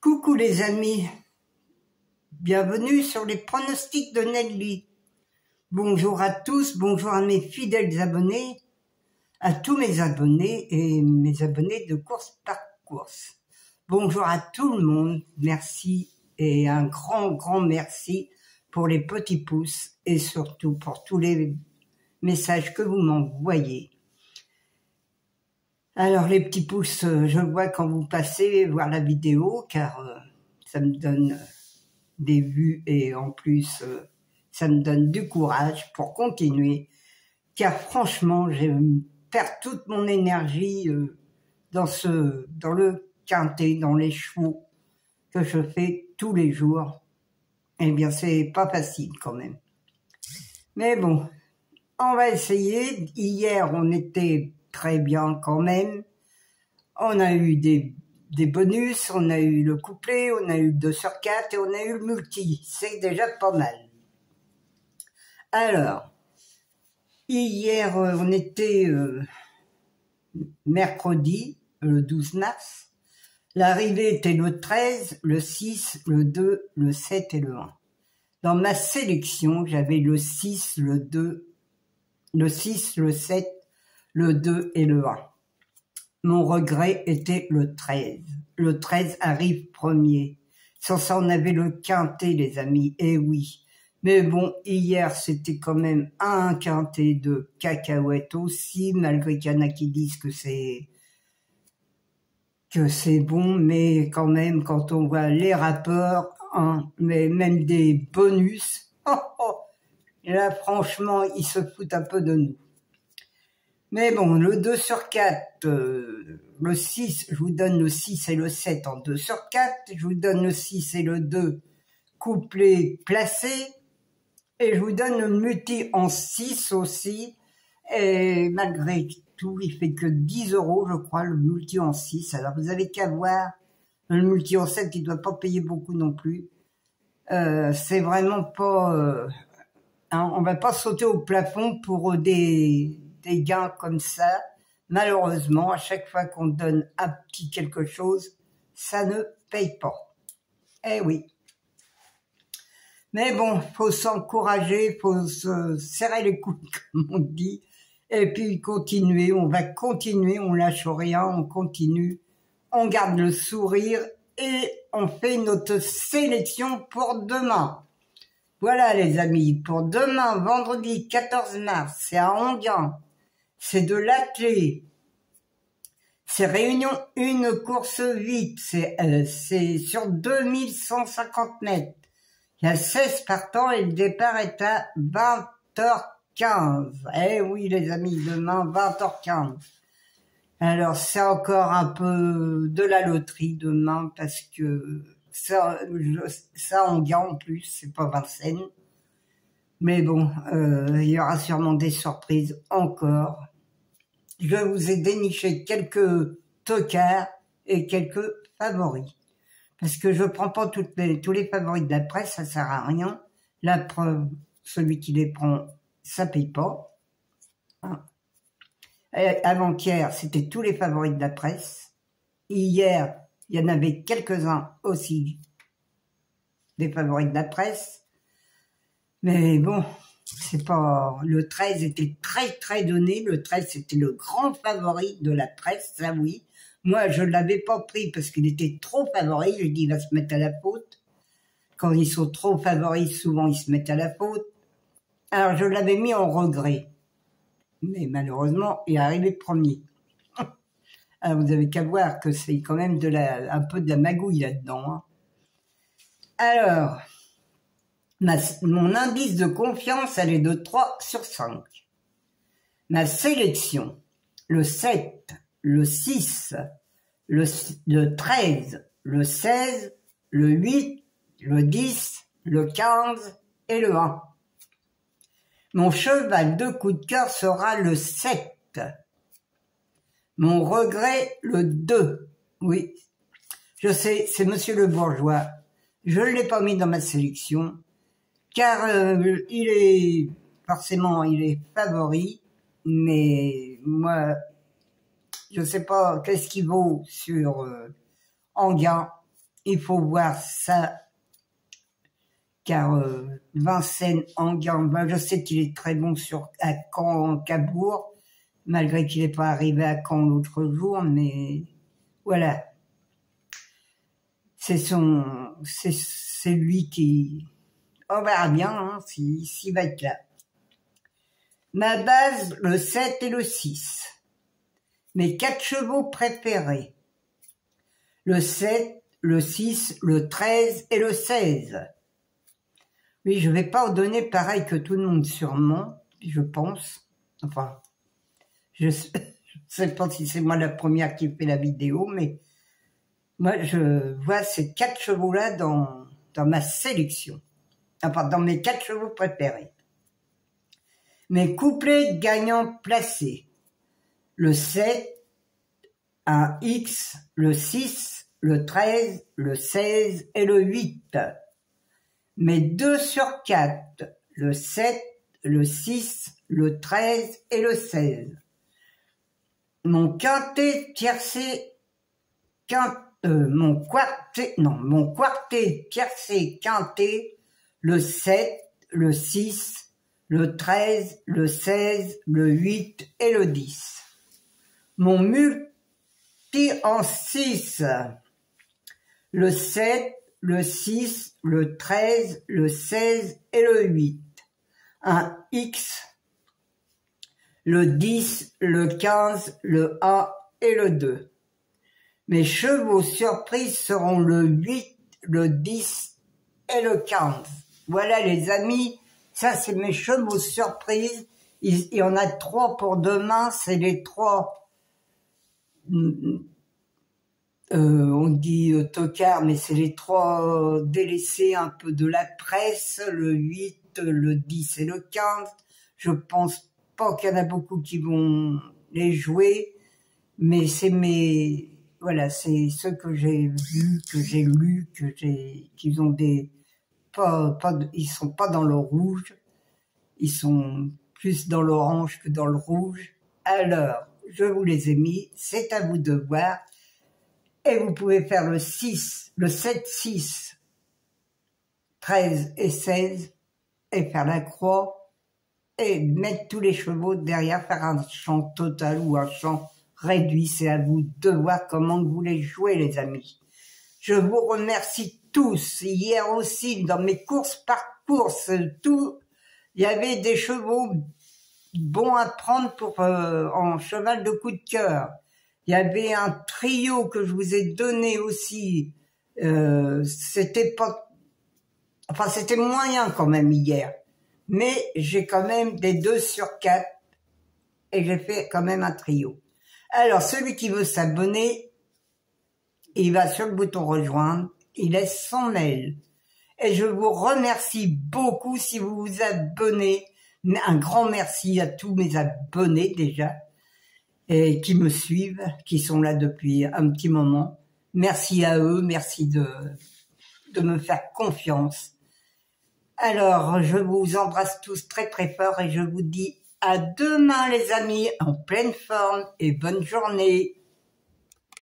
Coucou les amis, bienvenue sur les pronostics de Nelly. Bonjour à tous, bonjour à mes fidèles abonnés, à tous mes abonnés et mes abonnés de course par course. Bonjour à tout le monde, merci et un grand merci pour les petits pouces et surtout pour tous les messages que vous m'envoyez. Alors les petits pouces, je vois quand vous passez voir la vidéo car ça me donne des vues et en plus ça me donne du courage pour continuer car franchement je perds toute mon énergie dans le quintet, dans les chevaux que je fais tous les jours. Eh bien c'est pas facile quand même. Mais bon, on va essayer. Hier on était très bien quand même. On a eu des bonus, on a eu le couplet, on a eu le 2 sur 4 et on a eu le multi. C'est déjà pas mal. Alors, hier on était mercredi, le 12 mars. L'arrivée était le 13, le 6, le 2, le 7 et le 1. Dans ma sélection, j'avais le 6, le 2, le 6, le 7, le 2 et le 1. Mon regret était le 13. Le 13 arrive premier. Sans ça, on avait le quintet, les amis. Eh oui. Mais bon, hier, c'était quand même un quintet de cacahuètes aussi, malgré qu'il y en a qui disent que c'est bon, mais quand même, quand on voit les rapports, hein, mais même des bonus, là, franchement, ils se foutent un peu de nous. Mais bon, le 2 sur 4, le 6, je vous donne le 6 et le 7 en 2 sur 4. Je vous donne le 6 et le 2 couplé placé. Et je vous donne le multi en 6 aussi. Et malgré tout, il fait que 10 €, je crois, le multi en 6. Alors vous avez qu'à voir. Le multi en 7, il ne doit pas payer beaucoup non plus. C'est vraiment pas... hein, on va pas sauter au plafond pour des gains comme ça. Malheureusement, à chaque fois qu'on donne un petit quelque chose, ça ne paye pas. Eh oui. Mais bon, faut s'encourager, faut se serrer les coudes, comme on dit, et puis continuer. On va continuer, on lâche rien, on continue, on garde le sourire et on fait notre sélection pour demain. Voilà les amis, pour demain, vendredi 14 mars, c'est à Enghien, c'est de l'athlé, c'est Réunion 1, course 8, c'est sur 2150 mètres. Il y a 16 partants et le départ est à 20h15. Eh oui les amis, demain 20h15. Alors c'est encore un peu de la loterie demain parce que ça Enghien en plus, c'est pas Vincennes. Mais bon, il y aura sûrement des surprises encore. Je vous ai déniché quelques tocards et quelques favoris. Parce que je prends pas tous les favoris de la presse, ça sert à rien. La preuve, celui qui les prend, ça paye pas. Hein. Avant-hier, c'était tous les favoris de la presse. Hier, il y en avait quelques-uns aussi des favoris de la presse. Mais bon, c'est pas... Le 13 était très donné. Le 13, c'était le grand favori de la presse, ça oui. Moi, je l'avais pas pris parce qu'il était trop favori. Je dis, il va se mettre à la faute. Quand ils sont trop favoris, souvent, ils se mettent à la faute. Alors, je l'avais mis en regret. Mais malheureusement, il est arrivé premier. Alors, vous avez qu'à voir que c'est quand même un peu de la magouille là-dedans. Hein. Alors, mon indice de confiance, elle est de 3 sur 5. Ma sélection, le 7, le 6, le 13, le 16, le 8, le 10, le 15 et le 1. Mon cheval de coup de cœur sera le 7. Mon regret, le 2. Oui, je sais, c'est Monsieur le Bourgeois. Je ne l'ai pas mis dans ma sélection, car il est favori, mais moi, je sais pas qu'est-ce qu'il vaut sur Enghien. il faut voir ça, car Vincennes Enguerrand, ben, je sais qu'il est très bon à Caen, Cabourg, malgré qu'il n'est pas arrivé à Caen l'autre jour, mais voilà. C'est lui qui... On verra bien hein, s'il va être là. Ma base, le 7 et le 6. Mes 4 chevaux préférés. Le 7, le 6, le 13 et le 16. Oui, je vais pas en donner pareil que tout le monde sûrement, je pense. Enfin, je sais pas si c'est moi la première qui fait la vidéo, mais moi je vois ces 4 chevaux-là dans ma sélection. Enfin, dans mes 4 chevaux préférés. Mes couplets gagnants placés. Le 7, un X, le 6, le 13, le 16 et le 8. Mes 2 sur 4, le 7, le 6, le 13 et le 16. Mon quintet tiercé, mon quartet tiercé quintet, le 7, le 6, le 13, le 16, le 8 et le 10. Mon multi en 6, le 7, le 6, le 13, le 16 et le 8. Un X, le 10, le 15, le 1 et le 2. Mes chevaux surprises seront le 8, le 10 et le 15. Voilà les amis, ça c'est mes chevaux surprises. Il y en a 3 pour demain, c'est les 3... on dit tocards, mais c'est les 3 délaissés un peu de la presse, le 8, le 10 et le 15. Je pense pas qu'il y en a beaucoup qui vont les jouer, mais c'est voilà, c'est ceux que j'ai vus, que j'ai lus, qu'ils ont ils sont pas dans le rouge, ils sont plus dans l'orange que dans le rouge. Alors, je vous les ai mis, c'est à vous de voir. Et vous pouvez faire le 6, le 7, 6, 13 et 16 et faire la croix et mettre tous les chevaux derrière, faire un champ total ou un champ réduit. C'est à vous de voir comment vous les jouez, les amis. Je vous remercie tous. Hier aussi, dans mes courses par course, il y avait des chevaux bons à prendre en cheval de coup de cœur. Il y avait un trio que je vous ai donné aussi. C'était moyen quand même hier. Mais j'ai quand même des 2 sur 4 et j'ai fait quand même un trio. Alors, celui qui veut s'abonner, il va sur le bouton rejoindre, il laisse son mail. Et je vous remercie beaucoup si vous vous abonnez. Un grand merci à tous mes abonnés déjà. Et qui me suivent, qui sont là depuis un petit moment. Merci à eux, merci de me faire confiance. Alors, je vous embrasse tous très très fort et je vous dis à demain les amis, en pleine forme et bonne journée.